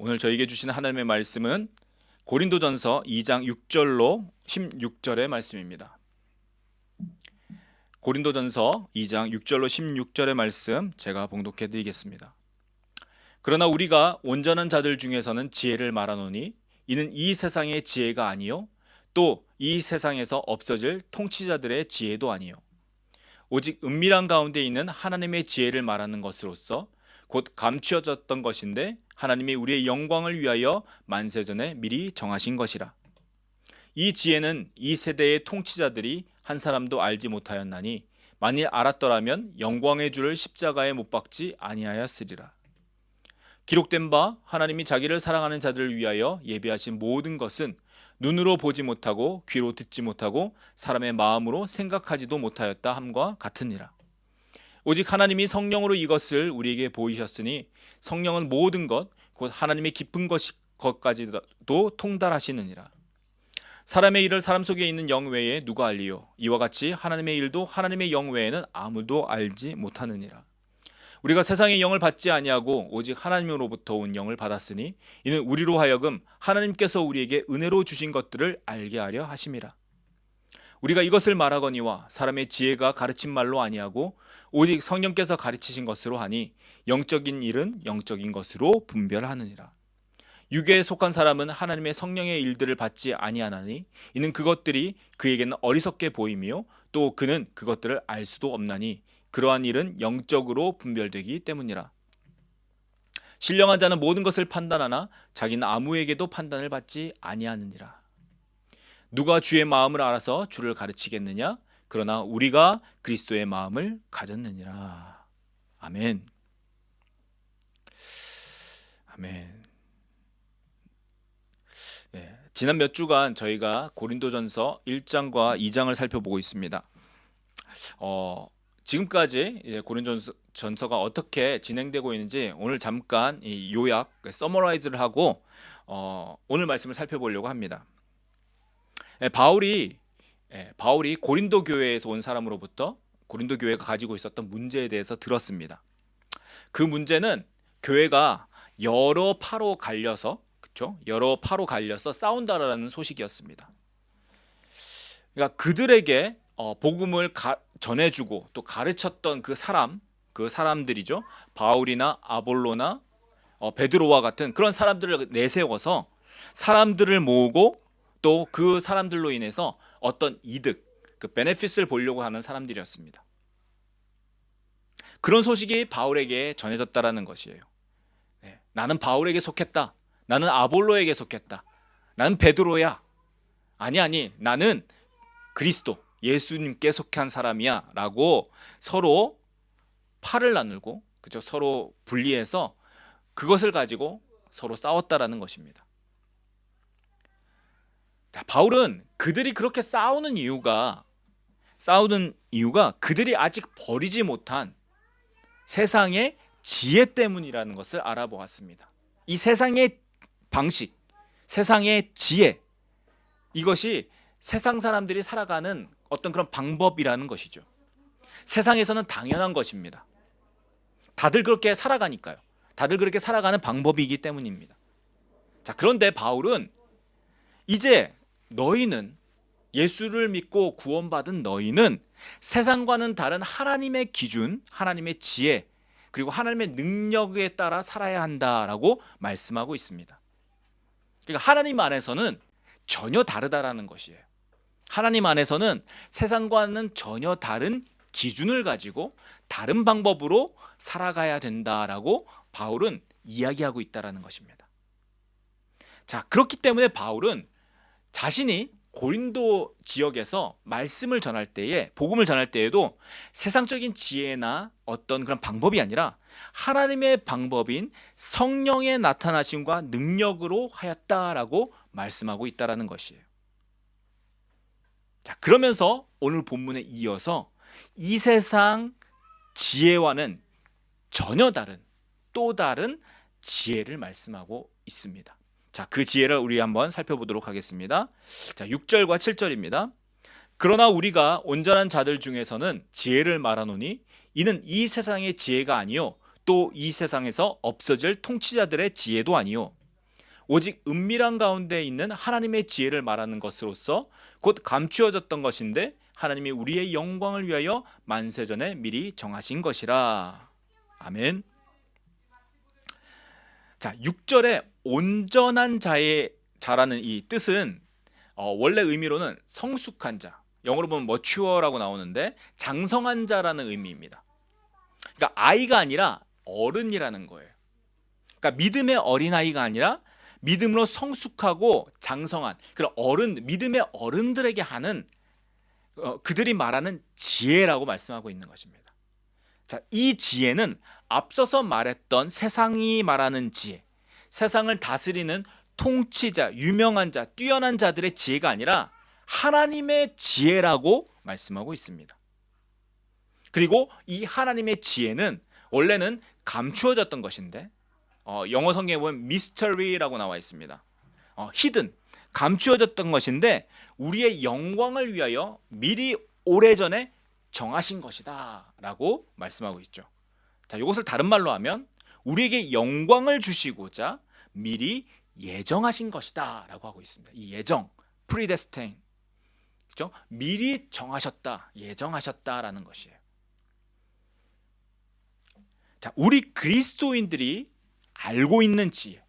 오늘 저에게 주시는 하나님의 말씀은 고린도전서 2장 6절로 16절의 말씀입니다. 고린도전서 2장 6절로 16절의 말씀 제가 봉독해 드리겠습니다. 그러나 우리가 온전한 자들 중에서는 지혜를 말하노니 이는 이 세상의 지혜가 아니요 또 이 세상에서 없어질 통치자들의 지혜도 아니요 오직 은밀한 가운데 있는 하나님의 지혜를 말하는 것으로서 곧 감추어졌던 것인데 하나님이 우리의 영광을 위하여 만세전에 미리 정하신 것이라. 이 지혜는 이 세대의 통치자들이 한 사람도 알지 못하였나니 만일 알았더라면 영광의 주를 십자가에 못 박지 아니하였으리라. 기록된 바 하나님이 자기를 사랑하는 자들을 위하여 예비하신 모든 것은 눈으로 보지 못하고 귀로 듣지 못하고 사람의 마음으로 생각하지도 못하였다 함과 같으니라. 오직 하나님이 성령으로 이것을 우리에게 보이셨으니 성령은 모든 것 곧 하나님의 깊은 것까지도 통달하시느니라. 사람의 일을 사람 속에 있는 영 외에 누가 알리요? 이와 같이 하나님의 일도 하나님의 영 외에는 아무도 알지 못하느니라. 우리가 세상의 영을 받지 아니하고 오직 하나님으로부터 온 영을 받았으니 이는 우리로 하여금 하나님께서 우리에게 은혜로 주신 것들을 알게 하려 하심이라. 우리가 이것을 말하거니와 사람의 지혜가 가르친 말로 아니하고 오직 성령께서 가르치신 것으로 하니 영적인 일은 영적인 것으로 분별하느니라. 육에 속한 사람은 하나님의 성령의 일들을 받지 아니하나니 이는 그것들이 그에게는 어리석게 보이며 또 그는 그것들을 알 수도 없나니 그러한 일은 영적으로 분별되기 때문이라. 신령한 자는 모든 것을 판단하나 자기는 아무에게도 판단을 받지 아니하느니라. 누가 주의 마음을 알아서 주를 가르치겠느냐? 그러나 우리가 그리스도의 마음을 가졌느니라. 아멘. 아멘. 지난 몇 주간 저희가 고린도전서 1장과 2장을 살펴보고 있습니다. 지금까지 이제 고린도전서가 어떻게 진행되고 있는지 오늘 잠깐 요약, 서머라이즈를 하고 오늘 말씀을 살펴보려고 합니다. 바울이 고린도 교회에서 온 사람으로부터 고린도 교회가 가지고 있었던 문제에 대해서 들었습니다. 그 문제는 교회가 여러 파로 갈려서 싸운다라는 소식이었습니다. 그러니까 그들에게 복음을 전해주고 또 가르쳤던 그 사람들이죠. 바울이나 아볼로나 베드로와 같은 그런 사람들을 내세워서 사람들을 모으고 또 그 사람들로 인해서 어떤 이득, 그 베네핏을 보려고 하는 사람들이었습니다. 그런 소식이 바울에게 전해졌다라는 것이에요. 나는 바울에게 속했다. 나는 아볼로에게 속했다. 나는 베드로야. 아니, 나는 그리스도, 예수님께 속한 사람이야 라고 서로 팔을 나누고 서로 분리해서 그것을 가지고 서로 싸웠다라는 것입니다. 바울은 그들이 그렇게 싸우는 이유가 그들이 아직 버리지 못한 세상의 지혜 때문이라는 것을 알아보았습니다. 이 세상의 방식, 세상의 지혜, 이것이 세상 사람들이 살아가는 어떤 그런 방법이라는 것이죠. 세상에서는 당연한 것입니다. 다들 그렇게 살아가니까요. 다들 그렇게 살아가는 방법이기 때문입니다. 그런데 바울은 이제 너희는, 예수를 믿고 구원받은 너희는 세상과는 다른 하나님의 기준, 하나님의 지혜, 그리고 하나님의 능력에 따라 살아야 한다라고 말씀하고 있습니다. 그러니까 하나님 안에서는 전혀 다르다라는 것이에요. 하나님 안에서는 세상과는 전혀 다른 기준을 가지고 다른 방법으로 살아가야 된다라고 바울은 이야기하고 있다라는 것입니다. 그렇기 때문에 바울은 자신이 고린도 지역에서 말씀을 전할 때에, 복음을 전할 때에도 세상적인 지혜나 어떤 그런 방법이 아니라 하나님의 방법인 성령의 나타나심과 능력으로 하였다라고 말씀하고 있다라는 것이에요. 그러면서 오늘 본문에 이어서 이 세상 지혜와는 전혀 다른, 또 다른 지혜를 말씀하고 있습니다. 그 지혜를 우리 한번 살펴보도록 하겠습니다. 6절과 7절입니다. 그러나 우리가 온전한 자들 중에서는 지혜를 말하노니 이는 이 세상의 지혜가 아니요 또 이 세상에서 없어질 통치자들의 지혜도 아니요 오직 은밀한 가운데 있는 하나님의 지혜를 말하는 것으로서 곧 감추어졌던 것인데 하나님이 우리의 영광을 위하여 만세전에 미리 정하신 것이라. 아멘. 자, 6절에 온전한 자라는 이 뜻은 원래 의미로는 성숙한 자, 영어로 보면 mature라고 나오는데 장성한 자라는 의미입니다. 그러니까 아이가 아니라 어른이라는 거예요. 그러니까 믿음의 어린아이가 아니라 믿음으로 성숙하고 장성한 그런 믿음의 어른들에게 하는 그들이 말하는 지혜라고 말씀하고 있는 것입니다. 자, 이 지혜는 앞서서 말했던 세상이 말하는 지혜, 세상을 다스리는 통치자, 유명한 자, 뛰어난 자들의 지혜가 아니라 하나님의 지혜라고 말씀하고 있습니다. 그리고 이 하나님의 지혜는 원래는 감추어졌던 것인데 영어 성경에 보면 mystery라고 나와 있습니다. hidden, 감추어졌던 것인데 우리의 영광을 위하여 미리 오래전에 정하신 것이다 라고 말씀하고 있죠. 자, 이것을 다른 말로 하면 우리에게 영광을 주시고자 미리 예정하신 것이다 라고 하고 있습니다. 이 예정, predestined, 그렇죠? 미리 정하셨다, 예정하셨다라는 것이에요. 자, 우리 그리스도인들이 알고 있는 지혜,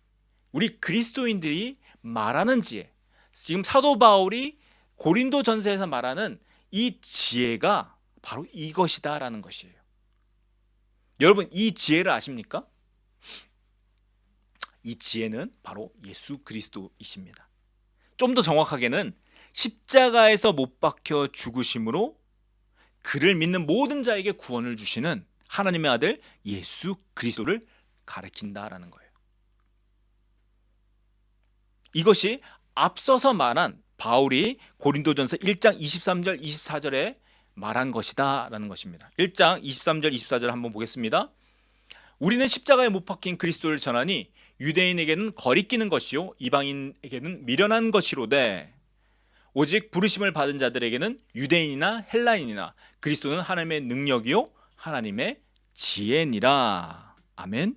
우리 그리스도인들이 말하는 지혜, 지금 사도 바울이 고린도 전서에서 말하는 이 지혜가 바로 이것이다라는 것이에요. 여러분, 이 지혜를 아십니까? 이 지혜는 바로 예수 그리스도이십니다. 좀 더 정확하게는 십자가에서 못 박혀 죽으심으로 그를 믿는 모든 자에게 구원을 주시는 하나님의 아들 예수 그리스도를 가리킨다라는 거예요. 이것이 앞서서 말한 바울이 고린도전서 1장 23절 24절에 말한 것이다 라는 것입니다. 1장 23절 24절 한번 보겠습니다. 우리는 십자가에 못 박힌 그리스도를 전하니 유대인에게는 거리끼는 것이요 이방인에게는 미련한 것이로되 오직 부르심을 받은 자들에게는 유대인이나 헬라인이나 그리스도는 하나님의 능력이요 하나님의 지혜니라. 아멘.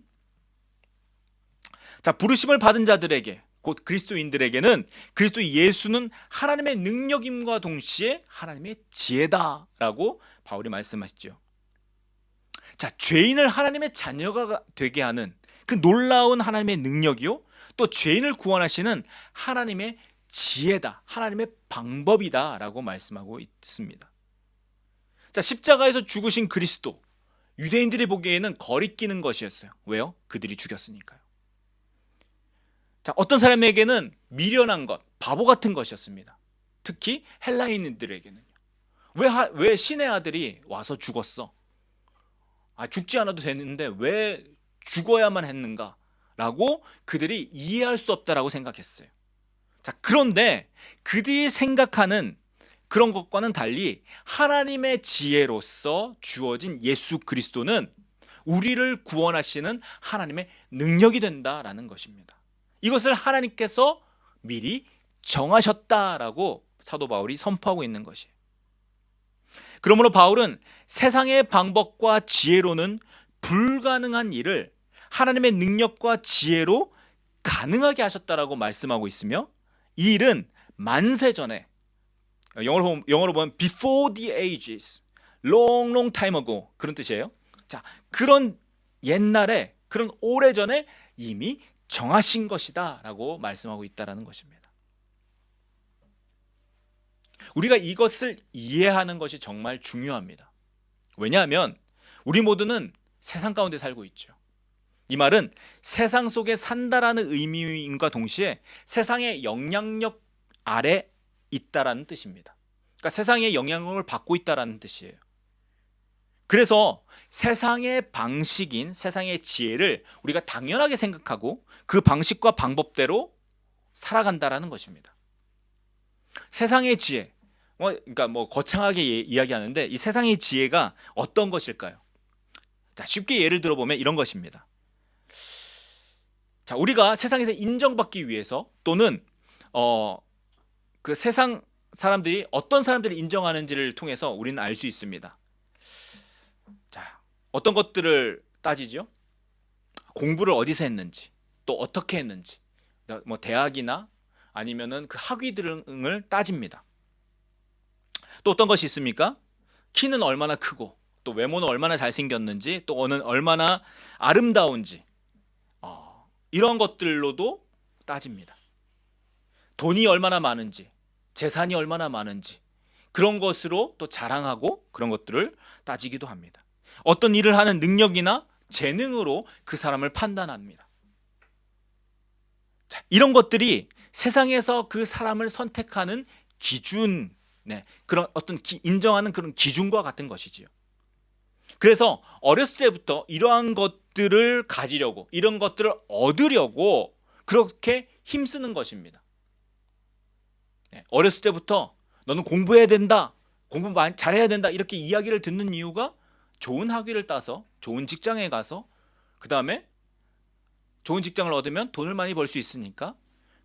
자, 부르심을 받은 자들에게 곧 그리스도인들에게는 그리스도 예수는 하나님의 능력임과 동시에 하나님의 지혜다라고 바울이 말씀하시죠. 자, 죄인을 하나님의 자녀가 되게 하는 그 놀라운 하나님의 능력이요 또 죄인을 구원하시는 하나님의 지혜다, 하나님의 방법이다라고 말씀하고 있습니다. 자, 십자가에서 죽으신 그리스도, 유대인들이 보기에는 거리끼는 것이었어요. 왜요? 그들이 죽였으니까요. 자, 어떤 사람에게는 미련한 것, 바보 같은 것이었습니다. 특히 헬라인들에게는요. 왜 신의 아들이 와서 죽었어? 죽지 않아도 되는데 왜 죽어야만 했는가? 라고 그들이 이해할 수 없다라고 생각했어요. 자, 그런데 그들이 생각하는 그런 것과는 달리 하나님의 지혜로서 주어진 예수 그리스도는 우리를 구원하시는 하나님의 능력이 된다라는 것입니다. 이것을 하나님께서 미리 정하셨다라고 사도 바울이 선포하고 있는 것이에요. 그러므로 바울은 세상의 방법과 지혜로는 불가능한 일을 하나님의 능력과 지혜로 가능하게 하셨다라고 말씀하고 있으며 이 일은 만세전에 영어로 보면 before the ages, long time ago 그런 뜻이에요. 자, 그런 옛날에 그런 오래전에 이미 정하신 것이다 라고 말씀하고 있다는 것입니다. 우리가 이것을 이해하는 것이 정말 중요합니다. 왜냐하면 우리 모두는 세상 가운데 살고 있죠. 이 말은 세상 속에 산다라는 의미임과 동시에 세상의 영향력 아래 있다라는 뜻입니다. 그러니까 세상의 영향력을 받고 있다라는 뜻이에요. 그래서 세상의 방식인 세상의 지혜를 우리가 당연하게 생각하고 그 방식과 방법대로 살아간다라는 것입니다. 세상의 지혜, 그러니까 거창하게 이야기하는데 이 세상의 지혜가 어떤 것일까요? 자, 쉽게 예를 들어보면 이런 것입니다. 자, 우리가 세상에서 인정받기 위해서 또는 그 세상 사람들이 어떤 사람들을 인정하는지를 통해서 우리는 알 수 있습니다. 자, 어떤 것들을 따지죠? 공부를 어디서 했는지, 또 어떻게 했는지, 뭐 대학이나 아니면은 그 학위 등을 따집니다. 또 어떤 것이 있습니까? 키는 얼마나 크고 또 외모는 얼마나 잘생겼는지 또 얼마나 아름다운지 이런 것들로도 따집니다. 돈이 얼마나 많은지 재산이 얼마나 많은지 그런 것으로 또 자랑하고 그런 것들을 따지기도 합니다. 어떤 일을 하는 능력이나 재능으로 그 사람을 판단합니다. 자, 이런 것들이 세상에서 그 사람을 선택하는 기준, 그런 어떤 인정하는 그런 기준과 같은 것이지요. 그래서 어렸을 때부터 이러한 것들을 가지려고, 이런 것들을 얻으려고 그렇게 힘쓰는 것입니다. 어렸을 때부터 너는 공부해야 된다, 공부 잘해야 된다 이렇게 이야기를 듣는 이유가 좋은 학위를 따서 좋은 직장에 가서 그 다음에 좋은 직장을 얻으면 돈을 많이 벌 수 있으니까,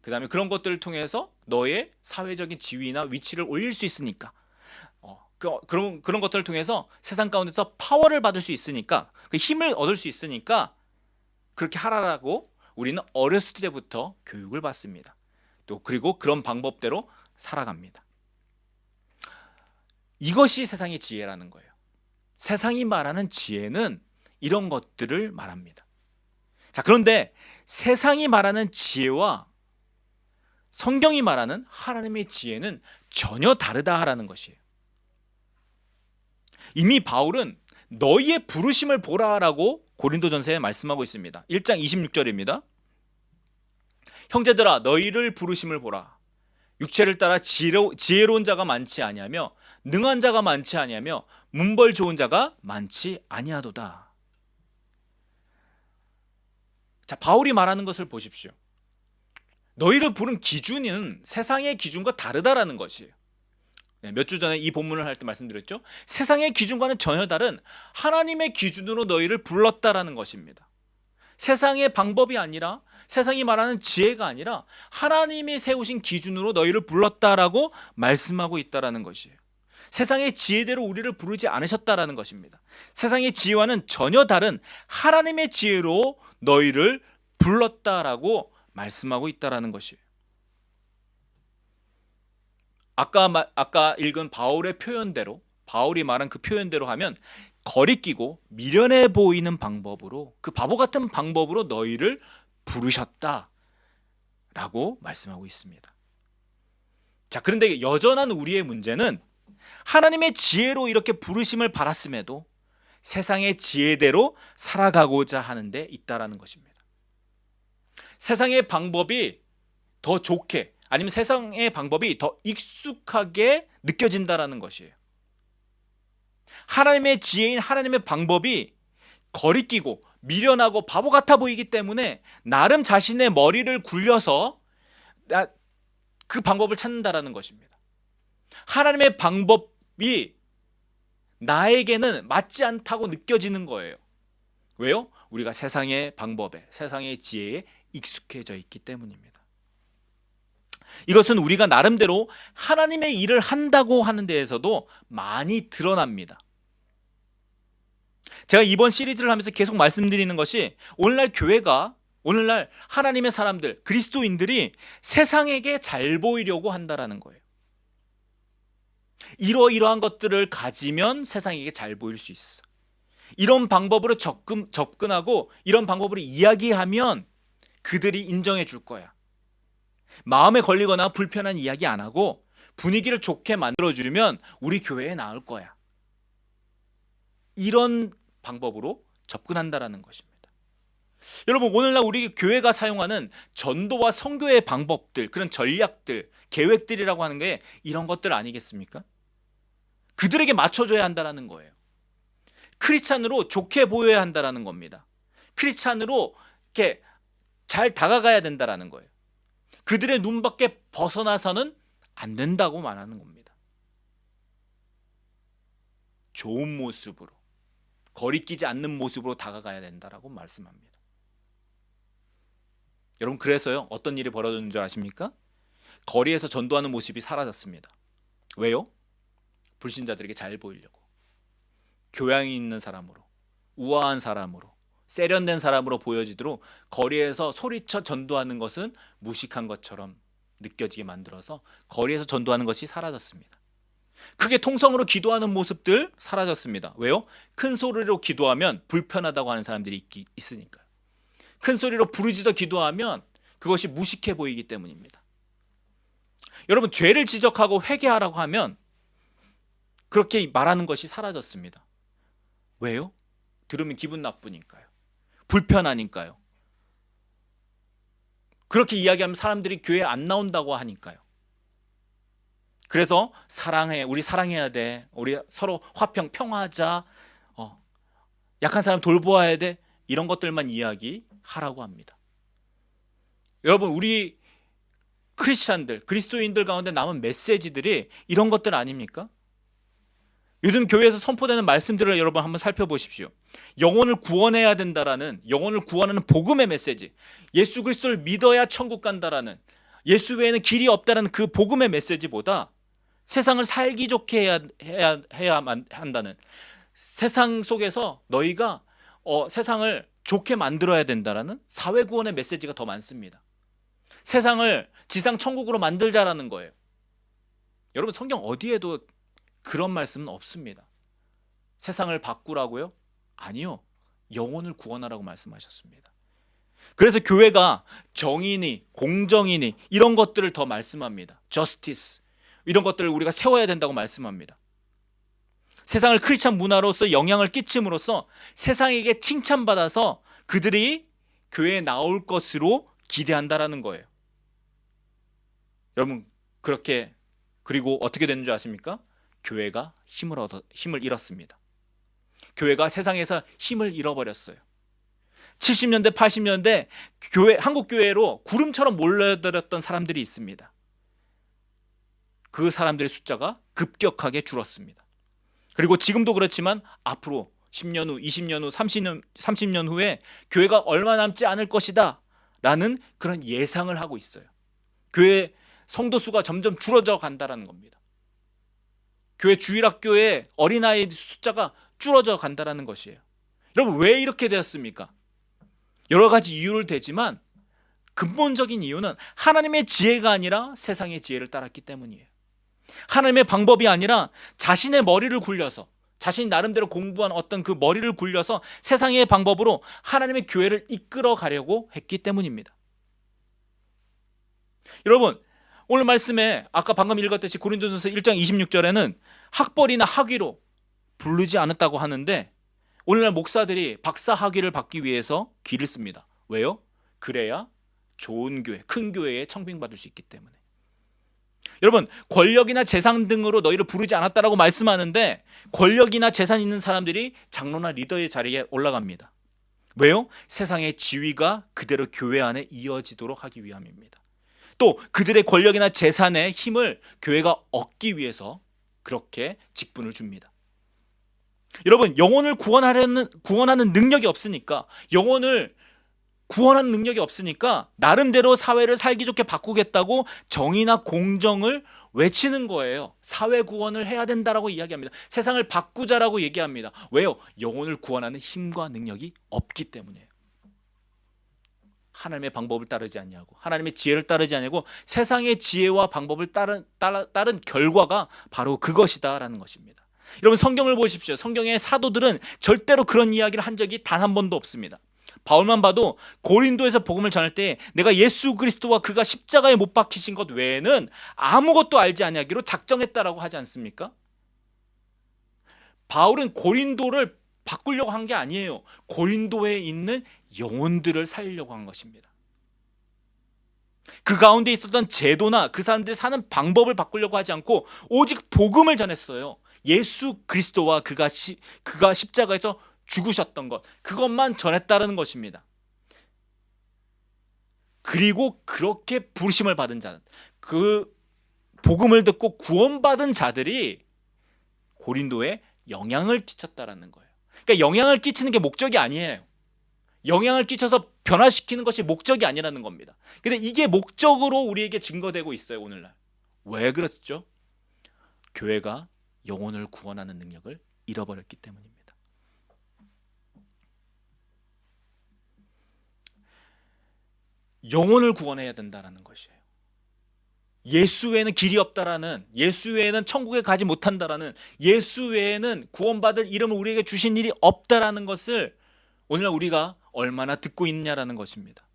그 다음에 그런 것들을 통해서 너의 사회적인 지위나 위치를 올릴 수 있으니까, 그런 것들을 통해서 세상 가운데서 파워를 받을 수 있으니까, 그 힘을 얻을 수 있으니까 그렇게 하라고 우리는 어렸을 때부터 교육을 받습니다. 또 그리고 그런 방법대로 살아갑니다. 이것이 세상의 지혜라는 거예요. 세상이 말하는 지혜는 이런 것들을 말합니다. 자, 그런데 세상이 말하는 지혜와 성경이 말하는 하나님의 지혜는 전혀 다르다라는 것이에요. 이미 바울은 너희의 부르심을 보라라고 고린도전서에 말씀하고 있습니다. 1장 26절입니다. 형제들아 너희를 부르심을 보라. 육체를 따라 지혜로운 자가 많지 아니하며 능한 자가 많지 아니하며 문벌 좋은 자가 많지 아니하도다. 자, 바울이 말하는 것을 보십시오. 너희를 부른 기준은 세상의 기준과 다르다라는 것이에요. 몇 주 전에 이 본문을 할 때 말씀드렸죠. 세상의 기준과는 전혀 다른 하나님의 기준으로 너희를 불렀다라는 것입니다. 세상의 방법이 아니라, 세상이 말하는 지혜가 아니라 하나님이 세우신 기준으로 너희를 불렀다라고 말씀하고 있다라는 것이에요. 세상의 지혜대로 우리를 부르지 않으셨다라는 것입니다. 세상의 지혜와는 전혀 다른 하나님의 지혜로 너희를 불렀다라고 말씀하고 있다라는 것이에요. 아까 읽은 바울의 표현대로, 바울이 말한 그 표현대로 하면 거리끼고 미련해 보이는 방법으로, 그 바보 같은 방법으로 너희를 부르셨다라고 말씀하고 있습니다. 자, 그런데 여전한 우리의 문제는 하나님의 지혜로 이렇게 부르심을 받았음에도 세상의 지혜대로 살아가고자 하는 데 있다라는 것입니다. 세상의 방법이 더 좋게, 아니면 세상의 방법이 더 익숙하게 느껴진다라는 것이에요. 하나님의 지혜인 하나님의 방법이 거리끼고 미련하고 바보 같아 보이기 때문에 나름 자신의 머리를 굴려서 그 방법을 찾는다라는 것입니다. 하나님의 방법이 나에게는 맞지 않다고 느껴지는 거예요. 왜요? 우리가 세상의 방법에, 세상의 지혜에 익숙해져 있기 때문입니다. 이것은 우리가 나름대로 하나님의 일을 한다고 하는 데에서도 많이 드러납니다. 제가 이번 시리즈를 하면서 계속 말씀드리는 것이, 오늘날 교회가, 오늘날 하나님의 사람들, 그리스도인들이 세상에게 잘 보이려고 한다라는 거예요. 이러이러한 것들을 가지면 세상에게 잘 보일 수 있어. 이런 방법으로 접근하고 이런 방법으로 이야기하면 그들이 인정해 줄 거야. 마음에 걸리거나 불편한 이야기 안 하고 분위기를 좋게 만들어주면 우리 교회에 나올 거야. 이런 방법으로 접근한다라는 것입니다. 여러분, 오늘날 우리 교회가 사용하는 전도와 선교의 방법들, 그런 전략들, 계획들이라고 하는 게 이런 것들 아니겠습니까? 그들에게 맞춰줘야 한다는 거예요. 크리스찬으로 좋게 보여야 한다는 겁니다. 크리스찬으로 이렇게 잘 다가가야 된다는 거예요. 그들의 눈 밖에 벗어나서는 안 된다고 말하는 겁니다. 좋은 모습으로, 거리끼지 않는 모습으로 다가가야 된다라고 말씀합니다. 여러분, 그래서요, 어떤 일이 벌어졌는 줄 아십니까? 거리에서 전도하는 모습이 사라졌습니다. 왜요? 불신자들에게 잘 보이려고, 교양이 있는 사람으로, 우아한 사람으로, 세련된 사람으로 보여지도록 거리에서 소리쳐 전도하는 것은 무식한 것처럼 느껴지게 만들어서 거리에서 전도하는 것이 사라졌습니다. 크게 통성으로 기도하는 모습들 사라졌습니다. 왜요? 큰 소리로 기도하면 불편하다고 하는 사람들이 있으니까요. 큰 소리로 부르짖어 기도하면 그것이 무식해 보이기 때문입니다. 여러분, 죄를 지적하고 회개하라고 하면 그렇게 말하는 것이 사라졌습니다. 왜요? 들으면 기분 나쁘니까요. 불편하니까요. 그렇게 이야기하면 사람들이 교회에 안 나온다고 하니까요. 그래서 사랑해, 우리 사랑해야 돼, 우리 서로 화평 평화하자, 약한 사람 돌보아야 돼, 이런 것들만 이야기하라고 합니다. 여러분, 우리 크리스찬들, 그리스도인들 가운데 남은 메시지들이 이런 것들 아닙니까? 요즘 교회에서 선포되는 말씀들을 여러분 한번 살펴보십시오. 영혼을 구원해야 된다라는, 영혼을 구원하는 복음의 메시지, 예수 그리스도를 믿어야 천국 간다라는, 예수 외에는 길이 없다라는 그 복음의 메시지보다 세상을 살기 좋게 해야만 한다는, 세상 속에서 너희가 세상을 좋게 만들어야 된다라는 사회 구원의 메시지가 더 많습니다. 세상을 지상 천국으로 만들자라는 거예요. 여러분, 성경 어디에도 그런 말씀은 없습니다. 세상을 바꾸라고요? 아니요. 영혼을 구원하라고 말씀하셨습니다. 그래서 교회가 정의니 공정이니 이런 것들을 더 말씀합니다. justice, 이런 것들을 우리가 세워야 된다고 말씀합니다. 세상을 크리스찬 문화로서 영향을 끼침으로써 세상에게 칭찬받아서 그들이 교회에 나올 것으로 기대한다라는 거예요. 여러분, 그렇게, 그리고 어떻게 되는 줄 아십니까? 교회가 힘을 잃었습니다. 교회가 세상에서 힘을 잃어버렸어요. 70년대, 80년대 한국 교회로 구름처럼 몰려들었던 사람들이 있습니다. 그 사람들의 숫자가 급격하게 줄었습니다. 그리고 지금도 그렇지만 앞으로 10년 후, 20년 후, 30년 후에 교회가 얼마 남지 않을 것이다 라는 그런 예상을 하고 있어요. 교회 성도 수가 점점 줄어져 간다라는 겁니다. 교회 주일학교의 어린아이 숫자가 줄어져 간다라는 것이에요. 여러분, 왜 이렇게 되었습니까? 여러 가지 이유를 대지만 근본적인 이유는 하나님의 지혜가 아니라 세상의 지혜를 따랐기 때문이에요. 하나님의 방법이 아니라 자신의 머리를 굴려서, 자신이 나름대로 공부한 어떤 그 머리를 굴려서 세상의 방법으로 하나님의 교회를 이끌어 가려고 했기 때문입니다. 여러분, 오늘 말씀에 아까 방금 읽었듯이 고린도전서 1장 26절에는 학벌이나 학위로 부르지 않았다고 하는데, 오늘날 목사들이 박사 학위를 받기 위해서 기를 씁니다. 왜요? 그래야 좋은 교회, 큰 교회에 청빙받을 수 있기 때문에. 여러분, 권력이나 재산 등으로 너희를 부르지 않았다라고 말씀하는데, 권력이나 재산 있는 사람들이 장로나 리더의 자리에 올라갑니다. 왜요? 세상의 지위가 그대로 교회 안에 이어지도록 하기 위함입니다. 또 그들의 권력이나 재산의 힘을 교회가 얻기 위해서 그렇게 직분을 줍니다. 여러분, 영혼을 구원하는 능력이 없으니까, 영혼을 구원하는 능력이 없으니까 나름대로 사회를 살기 좋게 바꾸겠다고 정의나 공정을 외치는 거예요. 사회 구원을 해야 된다라고 이야기합니다. 세상을 바꾸자라고 얘기합니다. 왜요? 영혼을 구원하는 힘과 능력이 없기 때문이에요. 하나님의 방법을 따르지 아니하고, 하나님의 지혜를 따르지 아니하고 세상의 지혜와 방법을 따른 결과가 바로 그것이다라는 것입니다. 여러분, 성경을 보십시오. 성경의 사도들은 절대로 그런 이야기를 한 적이 단 한 번도 없습니다. 바울만 봐도 고린도에서 복음을 전할 때 내가 예수 그리스도와 그가 십자가에 못 박히신 것 외에는 아무것도 알지 아니하기로 작정했다라고 하지 않습니까? 바울은 고린도를 바꾸려고 한 게 아니에요. 고린도에 있는 영혼들을 살리려고 한 것입니다. 그 가운데 있었던 제도나 그 사람들이 사는 방법을 바꾸려고 하지 않고 오직 복음을 전했어요. 예수 그리스도와 그가 십자가에서 죽으셨던 것, 그것만 전했다는 것입니다. 그리고 그렇게 부르심을 받은 자는, 그 복음을 듣고 구원받은 자들이 고린도에 영향을 끼쳤다라는 거예요. 그러니까 영향을 끼치는 게 목적이 아니에요. 영향을 끼쳐서 변화시키는 것이 목적이 아니라는 겁니다. 근데 이게 목적으로 우리에게 증거되고 있어요, 오늘날. 왜 그렇죠? 교회가 영혼을 구원하는 능력을 잃어버렸기 때문입니다. 영혼을 구원해야 된다는 것이에요. 예수 외에는 길이 없다라는, 예수 외에는 천국에 가지 못한다라는, 예수 외에는 구원받을 이름을 우리에게 주신 일이 없다라는 것을 오늘날 우리가 얼마나 듣고 있느냐라는 것입니다.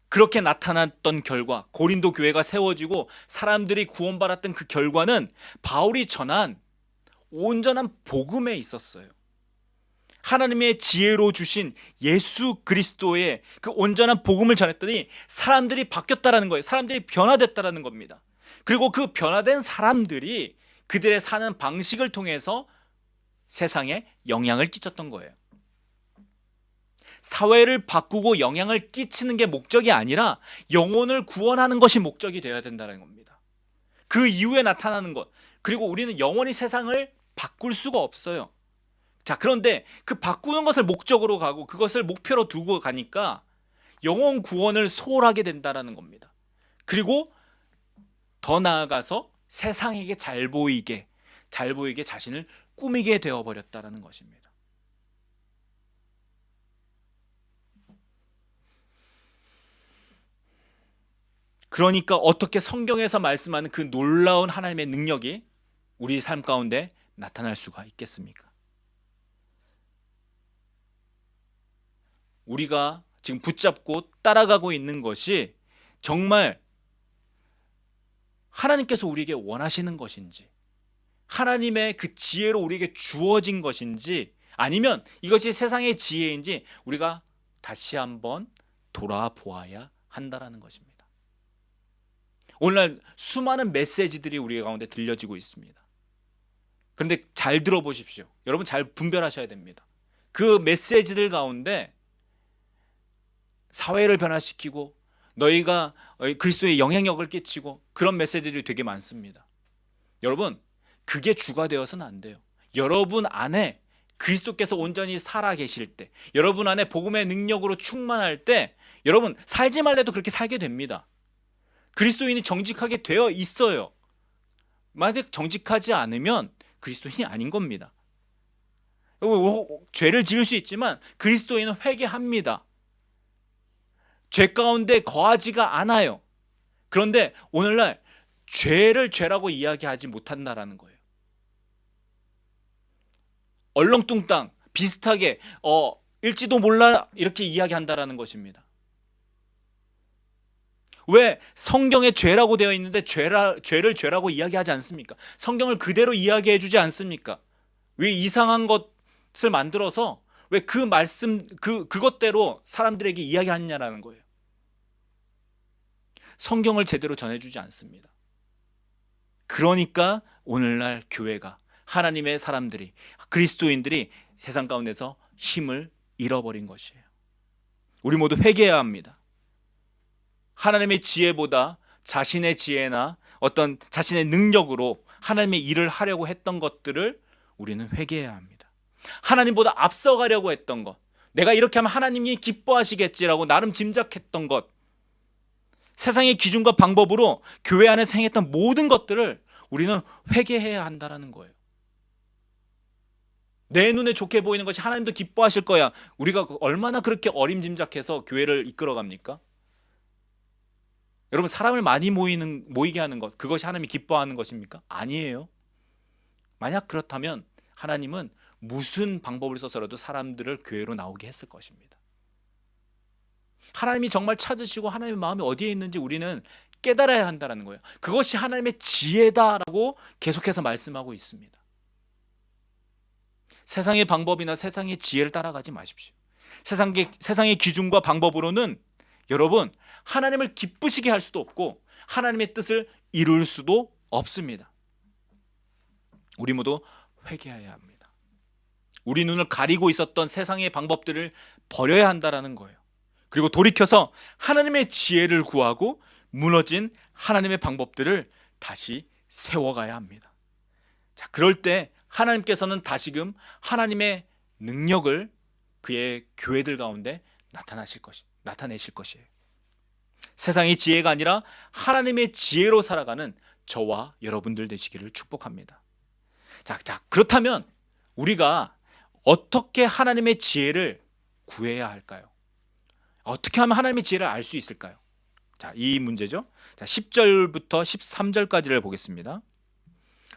그렇게 나타났던 결과, 고린도 교회가 세워지고 사람들이 구원받았던 그 결과는 바울이 전한 온전한 복음에 있었어요. 하나님의 지혜로 주신 예수 그리스도의 그 온전한 복음을 전했더니 사람들이 바뀌었다라는 거예요. 사람들이 변화됐다라는 겁니다. 그리고 그 변화된 사람들이 그들의 사는 방식을 통해서 세상에 영향을 끼쳤던 거예요. 사회를 바꾸고 영향을 끼치는 게 목적이 아니라 영혼을 구원하는 것이 목적이 되어야 된다는 겁니다. 그 이후에 나타나는 것, 그리고 우리는 영원히 세상을 바꿀 수가 없어요. 자, 그런데 그 바꾸는 것을 목적으로 가고 그것을 목표로 두고 가니까 영혼 구원을 소홀하게 된다는 겁니다. 그리고 더 나아가서 세상에게 잘 보이게 자신을 꾸미게 되어버렸다는 것입니다. 그러니까 어떻게 성경에서 말씀하는 그 놀라운 하나님의 능력이 우리 삶 가운데 나타날 수가 있겠습니까? 우리가 지금 붙잡고 따라가고 있는 것이 정말 하나님께서 우리에게 원하시는 것인지, 하나님의 그 지혜로 우리에게 주어진 것인지, 아니면 이것이 세상의 지혜인지 우리가 다시 한번 돌아보아야 한다라는 것입니다. 오늘날 수많은 메시지들이 우리 가운데 들려지고 있습니다. 그런데 잘 들어보십시오. 여러분 잘 분별하셔야 됩니다. 그 메시지들 가운데 사회를 변화시키고 너희가 그리스도의 영향력을 끼치고 그런 메시지들이 되게 많습니다. 여러분, 그게 주가 되어서는 안 돼요. 여러분 안에 그리스도께서 온전히 살아 계실 때, 여러분 안에 복음의 능력으로 충만할 때 여러분 살지 말래도 그렇게 살게 됩니다. 그리스도인이 정직하게 되어 있어요. 만약 정직하지 않으면 그리스도인이 아닌 겁니다. 죄를 지을 수 있지만 그리스도인은 회개합니다. 죄 가운데 거하지가 않아요. 그런데 오늘날 죄를 죄라고 이야기하지 못한다라는 거예요. 얼렁뚱땅 비슷하게 일지도 몰라 이렇게 이야기한다라는 것입니다. 왜 성경에 죄라고 되어 있는데 죄를 죄라고 이야기하지 않습니까? 성경을 그대로 이야기해 주지 않습니까? 왜 이상한 것을 만들어서 왜 그 말씀 그것대로 사람들에게 이야기하느냐라는 거예요. 성경을 제대로 전해주지 않습니다. 그러니까 오늘날 교회가, 하나님의 사람들이, 그리스도인들이 세상 가운데서 힘을 잃어버린 것이에요. 우리 모두 회개해야 합니다. 하나님의 지혜보다 자신의 지혜나 어떤 자신의 능력으로 하나님의 일을 하려고 했던 것들을 우리는 회개해야 합니다. 하나님보다 앞서가려고 했던 것, 내가 이렇게 하면 하나님이 기뻐하시겠지라고 나름 짐작했던 것, 세상의 기준과 방법으로 교회 안에 행했던 모든 것들을 우리는 회개해야 한다는 거예요. 내 눈에 좋게 보이는 것이 하나님도 기뻐하실 거야. 우리가 얼마나 그렇게 어림짐작해서 교회를 이끌어갑니까? 여러분, 사람을 많이 모이게 하는 것, 그것이 하나님이 기뻐하는 것입니까? 아니에요. 만약 그렇다면 하나님은 무슨 방법을 써서라도 사람들을 교회로 나오게 했을 것입니다. 하나님이 정말 찾으시고 하나님의 마음이 어디에 있는지 우리는 깨달아야 한다는 거예요. 그것이 하나님의 지혜다라고 계속해서 말씀하고 있습니다. 세상의 방법이나 세상의 지혜를 따라가지 마십시오. 세상의 기준과 방법으로는 여러분, 하나님을 기쁘시게 할 수도 없고 하나님의 뜻을 이룰 수도 없습니다. 우리 모두 회개해야 합니다. 우리 눈을 가리고 있었던 세상의 방법들을 버려야 한다는 거예요. 그리고 돌이켜서 하나님의 지혜를 구하고 무너진 하나님의 방법들을 다시 세워가야 합니다. 자, 그럴 때 하나님께서는 다시금 하나님의 능력을 그의 교회들 가운데 나타내실 것이에요. 세상의 지혜가 아니라 하나님의 지혜로 살아가는 저와 여러분들 되시기를 축복합니다. 자, 그렇다면 우리가 어떻게 하나님의 지혜를 구해야 할까요? 어떻게 하면 하나님의 지혜를 알 수 있을까요? 자, 이 문제죠. 자, 10절부터 13절까지를 보겠습니다.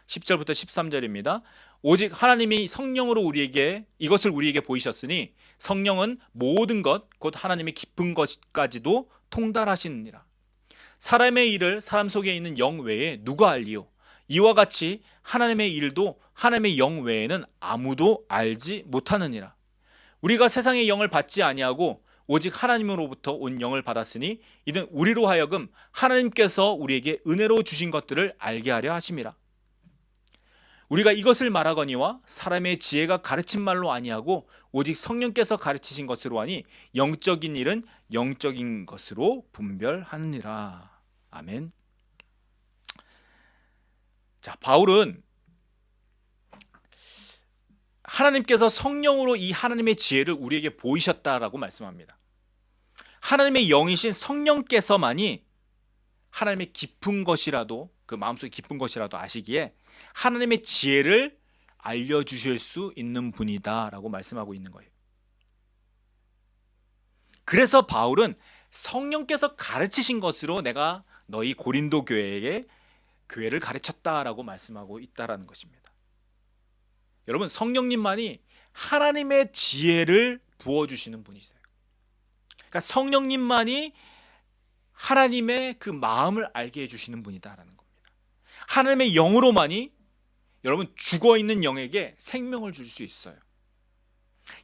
10절부터 13절입니다. 오직 하나님이 성령으로 이것을 우리에게 보이셨으니 성령은 모든 것 곧 하나님의 깊은 것까지도 통달하시느니라. 사람의 일을 사람 속에 있는 영 외에 누가 알리요? 이와 같이 하나님의 일도 하나님의 영 외에는 아무도 알지 못하느니라. 우리가 세상의 영을 받지 아니하고 오직 하나님으로부터 온 영을 받았으니 이는 우리로 하여금 하나님께서 우리에게 은혜로 주신 것들을 알게 하려 하심이라. 우리가 이것을 말하거니와 사람의 지혜가 가르친 말로 아니하고 오직 성령께서 가르치신 것으로 하니 영적인 일은 영적인 것으로 분별하느니라. 아멘. 자, 바울은 하나님께서 성령으로 이 하나님의 지혜를 우리에게 보이셨다라고 말씀합니다. 하나님의 영이신 성령께서만이 하나님의 깊은 것이라도, 그 마음속에 깊은 것이라도 아시기에 하나님의 지혜를 알려주실 수 있는 분이다 라고 말씀하고 있는 거예요. 그래서 바울은 성령께서 가르치신 것으로 내가 너희 고린도 교회에게 교회를 가르쳤다라고 말씀하고 있다라는 것입니다. 여러분, 성령님만이 하나님의 지혜를 부어주시는 분이세요. 그러니까 성령님만이 하나님의 그 마음을 알게 해주시는 분이다라는 겁니다. 하나님의 영으로만이 여러분 죽어있는 영에게 생명을 줄 수 있어요.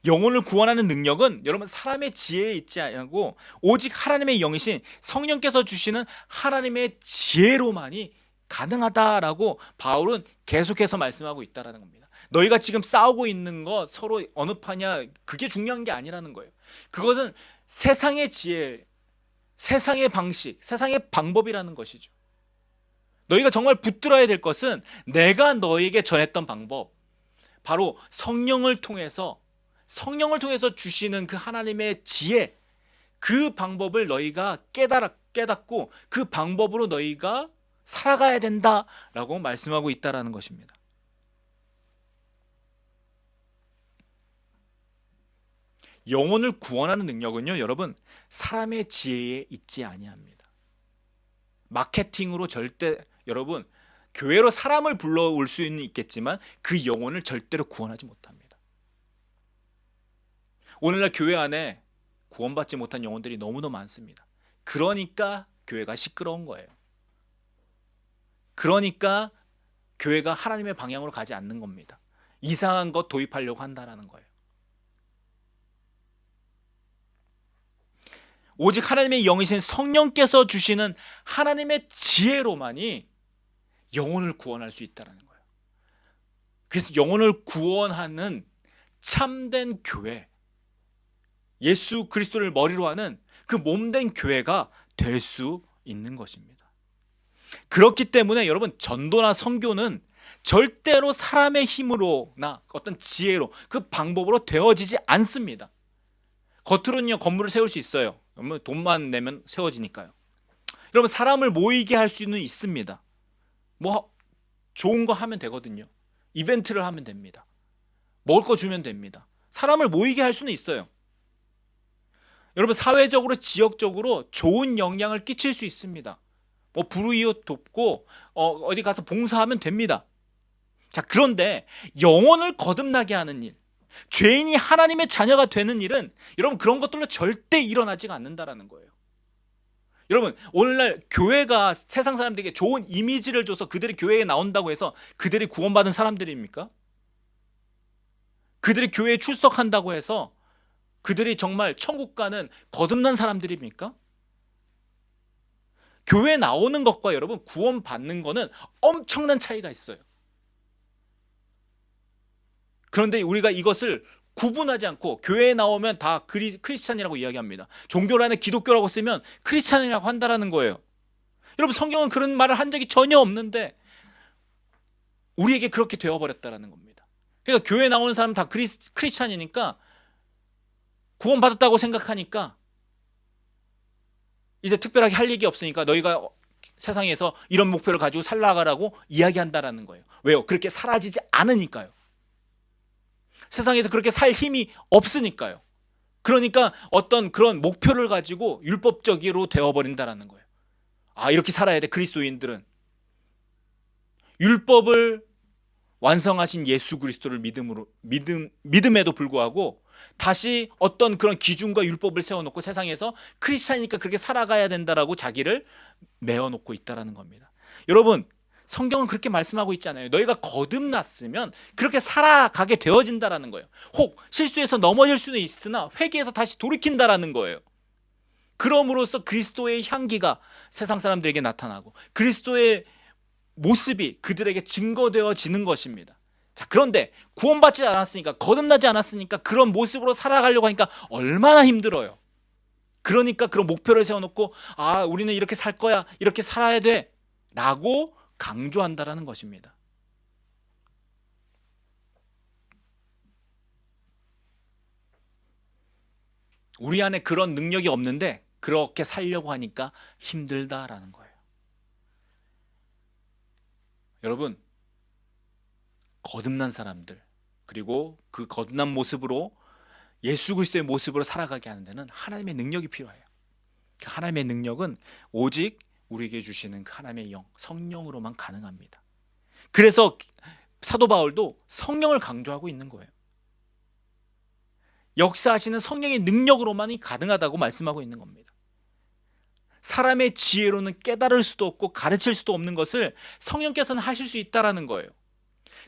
영혼을 구원하는 능력은 여러분 사람의 지혜에 있지 않고 오직 하나님의 영이신 성령께서 주시는 하나님의 지혜로만이 가능하다라고 바울은 계속해서 말씀하고 있다라는 겁니다. 너희가 지금 싸우고 있는 거 서로 어느 파냐 그게 중요한 게 아니라는 거예요. 그것은 세상의 지혜, 세상의 방식, 세상의 방법이라는 것이죠. 너희가 정말 붙들어야 될 것은 내가 너에게 전했던 방법, 바로 성령을 통해서 주시는 그 하나님의 지혜, 그 방법을 너희가 깨닫고 그 방법으로 너희가 살아가야 된다라고 말씀하고 있다라는 것입니다. 영혼을 구원하는 능력은요, 여러분 사람의 지혜에 있지 아니합니다. 마케팅으로 절대 여러분 교회로 사람을 불러올 수는 있겠지만 그 영혼을 절대로 구원하지 못합니다. 오늘날 교회 안에 구원받지 못한 영혼들이 너무도 많습니다. 그러니까 교회가 시끄러운 거예요. 그러니까 교회가 하나님의 방향으로 가지 않는 겁니다. 이상한 것 도입하려고 한다는 거예요. 오직 하나님의 영이신 성령께서 주시는 하나님의 지혜로만이 영혼을 구원할 수 있다는 거예요. 그래서 영혼을 구원하는 참된 교회, 예수 그리스도를 머리로 하는 그 몸된 교회가 될 수 있는 것입니다. 그렇기 때문에 여러분 전도나 선교는 절대로 사람의 힘으로나 어떤 지혜로 그 방법으로 되어지지 않습니다. 겉으로는요 건물을 세울 수 있어요. 돈만 내면 세워지니까요. 여러분 사람을 모이게 할 수는 있습니다. 뭐 좋은 거 하면 되거든요. 이벤트를 하면 됩니다. 먹을 거 주면 됩니다. 사람을 모이게 할 수는 있어요. 여러분 사회적으로 지역적으로 좋은 영향을 끼칠 수 있습니다. 뭐 불우이웃 돕고 어디 가서 봉사하면 됩니다. 자, 그런데 영혼을 거듭나게 하는 일, 죄인이 하나님의 자녀가 되는 일은 여러분 그런 것들로 절대 일어나지가 않는다라는 거예요. 여러분 오늘날 교회가 세상 사람들에게 좋은 이미지를 줘서 그들이 교회에 나온다고 해서 그들이 구원받은 사람들입니까? 그들이 교회에 출석한다고 해서 그들이 정말 천국 가는 거듭난 사람들입니까? 교회에 나오는 것과 여러분 구원받는 거는 엄청난 차이가 있어요. 그런데 우리가 이것을 구분하지 않고 교회에 나오면 다 크리스찬이라고 이야기합니다. 종교를 안에 기독교라고 쓰면 크리스찬이라고 한다라는 거예요. 여러분 성경은 그런 말을 한 적이 전혀 없는데 우리에게 그렇게 되어버렸다라는 겁니다. 그러니까 교회에 나오는 사람은 다 크리스찬이니까 구원받았다고 생각하니까 이제 특별하게 할 얘기 없으니까 너희가 세상에서 이런 목표를 가지고 살아가라고 이야기한다라는 거예요. 왜요? 그렇게 사라지지 않으니까요. 세상에서 그렇게 살 힘이 없으니까요. 그러니까 어떤 그런 목표를 가지고 율법적으로 되어버린다라는 거예요. 아, 이렇게 살아야 돼. 그리스도인들은 율법을 완성하신 예수 그리스도를 믿음에도 불구하고 다시 어떤 그런 기준과 율법을 세워놓고 세상에서 크리스찬이니까 그렇게 살아가야 된다라고 자기를 메어놓고 있다라는 겁니다. 여러분, 성경은 그렇게 말씀하고 있잖아요. 너희가 거듭났으면 그렇게 살아가게 되어진다라는 거예요. 혹 실수해서 넘어질 수는 있으나 회개해서 다시 돌이킨다라는 거예요. 그럼으로써 그리스도의 향기가 세상 사람들에게 나타나고 그리스도의 모습이 그들에게 증거되어지는 것입니다. 자, 그런데 구원받지 않았으니까, 거듭나지 않았으니까 그런 모습으로 살아가려고 하니까 얼마나 힘들어요. 그러니까 그런 목표를 세워놓고 아, 우리는 이렇게 살 거야, 이렇게 살아야 돼 라고 강조한다라는 것입니다. 우리 안에 그런 능력이 없는데 그렇게 살려고 하니까 힘들다라는 거예요. 여러분, 거듭난 사람들, 그리고 그 거듭난 모습으로 예수 그리스도의 모습으로 살아가게 하는 데는 하나님의 능력이 필요해요. 그 하나님의 능력은 오직 우리에게 주시는 그 하나님의 영, 성령으로만 가능합니다. 그래서 사도 바울도 성령을 강조하고 있는 거예요. 역사하시는 성령의 능력으로만이 가능하다고 말씀하고 있는 겁니다. 사람의 지혜로는 깨달을 수도 없고 가르칠 수도 없는 것을 성령께서는 하실 수 있다라는 거예요.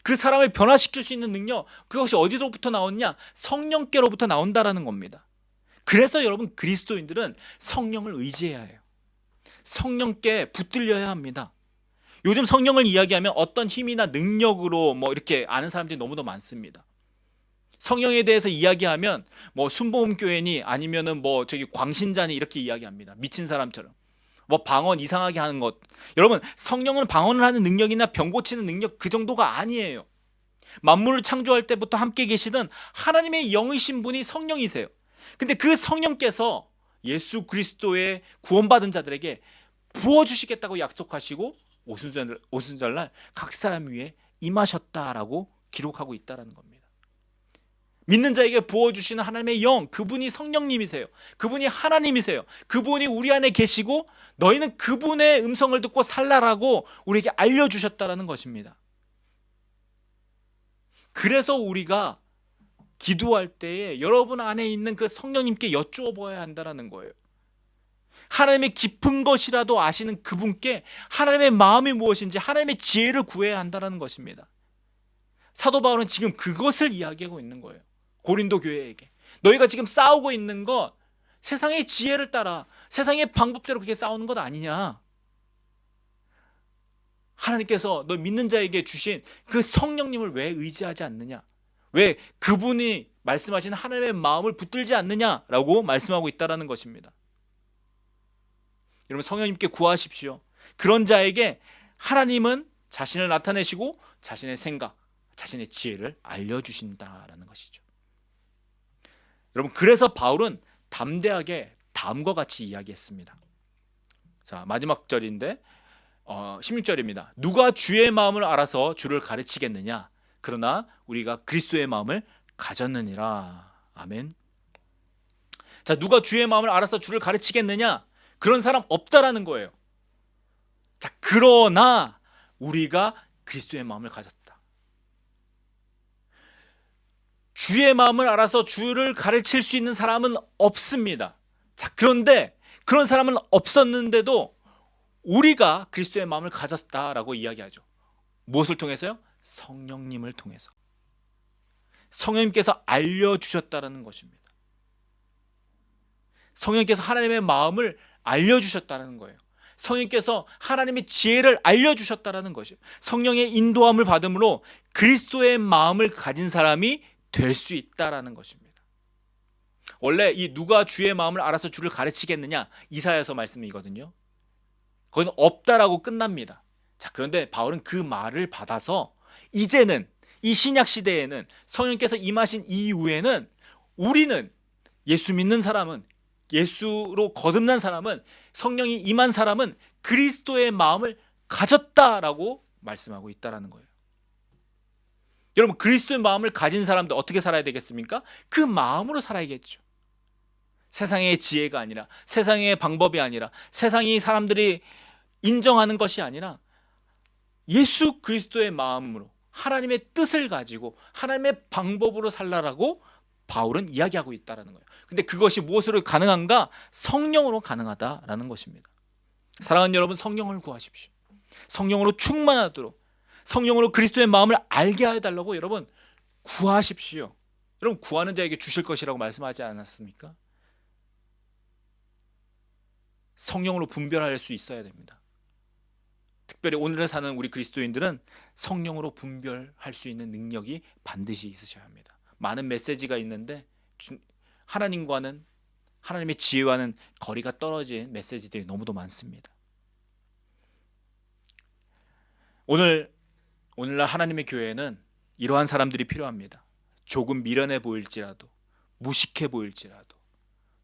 그 사람을 변화시킬 수 있는 능력, 그것이 어디로부터 나오느냐? 성령께로부터 나온다라는 겁니다. 그래서 여러분, 그리스도인들은 성령을 의지해야 해요. 성령께 붙들려야 합니다. 요즘 성령을 이야기하면 어떤 힘이나 능력으로 이렇게 아는 사람들이 너무도 많습니다. 성령에 대해서 이야기하면 순복음교회니 아니면은 저기 광신자니 이렇게 이야기합니다. 미친 사람처럼. 방언 이상하게 하는 것. 여러분, 성령은 방언을 하는 능력이나 병 고치는 능력 그 정도가 아니에요. 만물을 창조할 때부터 함께 계시던 하나님의 영이신 분이 성령이세요. 근데 그 성령께서 예수 그리스도의 구원받은 자들에게 부어주시겠다고 약속하시고 오순절날 각 사람 위에 임하셨다라고 기록하고 있다는 겁니다. 믿는 자에게 부어주시는 하나님의 영, 그분이 성령님이세요. 그분이 하나님이세요. 그분이 우리 안에 계시고 너희는 그분의 음성을 듣고 살라라고 우리에게 알려주셨다는 것입니다. 그래서 우리가 기도할 때에 여러분 안에 있는 그 성령님께 여쭈어봐야 한다는 거예요. 하나님의 깊은 것이라도 아시는 그분께 하나님의 마음이 무엇인지 하나님의 지혜를 구해야 한다는 것입니다. 사도 바울은 지금 그것을 이야기하고 있는 거예요. 고린도 교회에게 너희가 지금 싸우고 있는 것 세상의 지혜를 따라 세상의 방법대로 그렇게 싸우는 것 아니냐. 하나님께서 너 믿는 자에게 주신 그 성령님을 왜 의지하지 않느냐, 왜 그분이 말씀하시는 하나님의 마음을 붙들지 않느냐라고 말씀하고 있다는 것입니다. 여러분, 성령님께 구하십시오. 그런 자에게 하나님은 자신을 나타내시고 자신의 생각, 자신의 지혜를 알려주신다라는 것이죠. 여러분, 그래서 바울은 담대하게 다음과 같이 이야기했습니다. 자, 마지막 절인데 16절입니다. 누가 주의 마음을 알아서 주를 가르치겠느냐? 그러나 우리가 그리스도의 마음을 가졌느니라. 아멘. 자, 누가 주의 마음을 알아서 주를 가르치겠느냐? 그런 사람 없다라는 거예요. 자, 그러나 우리가 그리스도의 마음을 가졌다. 주의 마음을 알아서 주를 가르칠 수 있는 사람은 없습니다. 자, 그런데 그런 사람은 없었는데도 우리가 그리스도의 마음을 가졌다라고 이야기하죠. 무엇을 통해서요? 성령님을 통해서. 성령님께서 알려주셨다는 것입니다. 성령님께서 하나님의 마음을 알려주셨다는 거예요. 성령님께서 하나님의 지혜를 알려주셨다는 것이에요. 성령의 인도함을 받음으로 그리스도의 마음을 가진 사람이 될 수 있다라는 것입니다. 원래 이 누가 주의 마음을 알아서 주를 가르치겠느냐, 이사야서 말씀이거든요. 거기는 없다라고 끝납니다. 자, 그런데 바울은 그 말을 받아서 이제는 이 신약 시대에는 성령께서 임하신 이후에는 우리는 예수 믿는 사람은, 예수로 거듭난 사람은, 성령이 임한 사람은 그리스도의 마음을 가졌다라고 말씀하고 있다라는 거예요. 여러분, 그리스도의 마음을 가진 사람들 어떻게 살아야 되겠습니까? 그 마음으로 살아야겠죠. 세상의 지혜가 아니라, 세상의 방법이 아니라, 세상이 사람들이 인정하는 것이 아니라 예수 그리스도의 마음으로 하나님의 뜻을 가지고 하나님의 방법으로 살라라고 바울은 이야기하고 있다는 거예요. 근데 그것이 무엇으로 가능한가? 성령으로 가능하다라는 것입니다. 사랑하는 여러분, 성령을 구하십시오. 성령으로 충만하도록, 성령으로 그리스도의 마음을 알게 해달라고 여러분 구하십시오. 여러분, 구하는 자에게 주실 것이라고 말씀하지 않았습니까? 성령으로 분별할 수 있어야 됩니다. 특별히 오늘을 사는 우리 그리스도인들은 성령으로 분별할 수 있는 능력이 반드시 있으셔야 합니다. 많은 메시지가 있는데 하나님과는, 하나님의 지혜와는 거리가 떨어진 메시지들이 너무도 많습니다. 오늘날 하나님의 교회에는 이러한 사람들이 필요합니다. 조금 미련해 보일지라도, 무식해 보일지라도,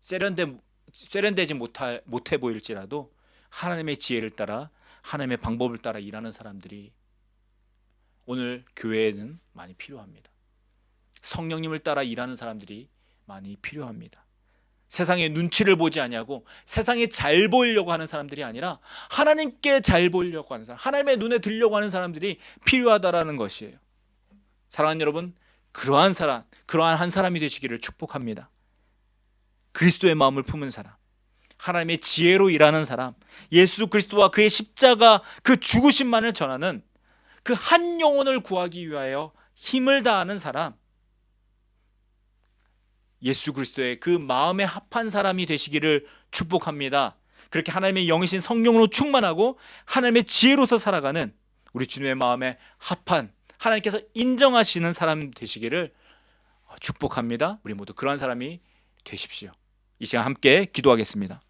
세련되지 못해 보일지라도 하나님의 지혜를 따라, 하나님의 방법을 따라 일하는 사람들이 오늘 교회에는 많이 필요합니다. 성령님을 따라 일하는 사람들이 많이 필요합니다. 세상의 눈치를 보지 아니하고 세상에 잘 보이려고 하는 사람들이 아니라 하나님께 잘 보이려고 하는 사람, 하나님의 눈에 들려고 하는 사람들이 필요하다라는 것이에요. 사랑하는 여러분, 그러한 한 사람이 되시기를 축복합니다. 그리스도의 마음을 품은 사람, 하나님의 지혜로 일하는 사람, 예수 그리스도와 그의 십자가, 그 죽으심만을 전하는 그 한 영혼을 구하기 위하여 힘을 다하는 사람, 예수 그리스도의 그 마음에 합한 사람이 되시기를 축복합니다. 그렇게 하나님의 영이신 성령으로 충만하고 하나님의 지혜로서 살아가는 우리 주님의 마음에 합한, 하나님께서 인정하시는 사람 되시기를 축복합니다. 우리 모두 그러한 사람이 되십시오. 이 시간 함께 기도하겠습니다.